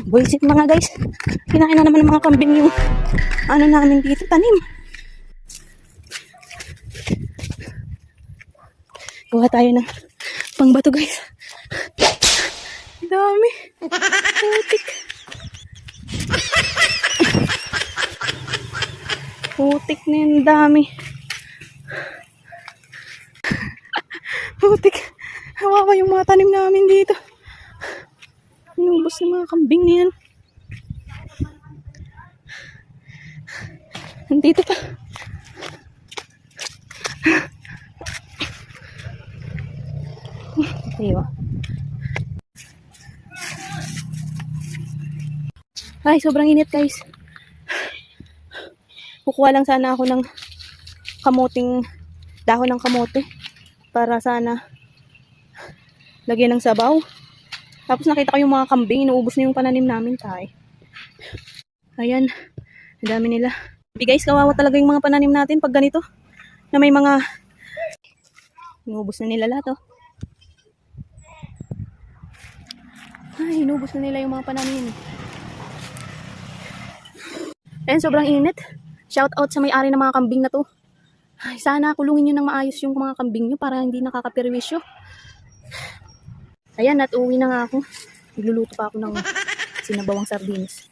Buisit mga guys. Kinain na naman ng mga kambing yung ano namin dito, tanim. Gawa tayo ng pangbato guys. Dami. Putik. Putik na yun, dami. Putik. Hawawa yung mga tanim namin dito. Inubos ng mga kambing na yan. Nandito pa. Ayun. Ay, sobrang init guys. Kukuha lang sana ako ng kamuting, dahon ng kamote para sana lagyan ng sabaw. Tapos nakita ko yung mga kambing, inuubos na yung pananim namin tayo. Ayan, ang dami nila. Guys, kawawa talaga yung mga pananim natin pag ganito. Na may mga inuubos na nila lahat, oh. Ay, inuubos na nila yung mga pananim. Ayan, sobrang init. Shout out sa may-ari ng mga kambing na to. Ay, sana kulungin nyo ng maayos yung mga kambing nyo para hindi nakakapirwisyo. Ayan, at uwi na nga ako. Nagluluto pa ako ng sinabawang sardinas.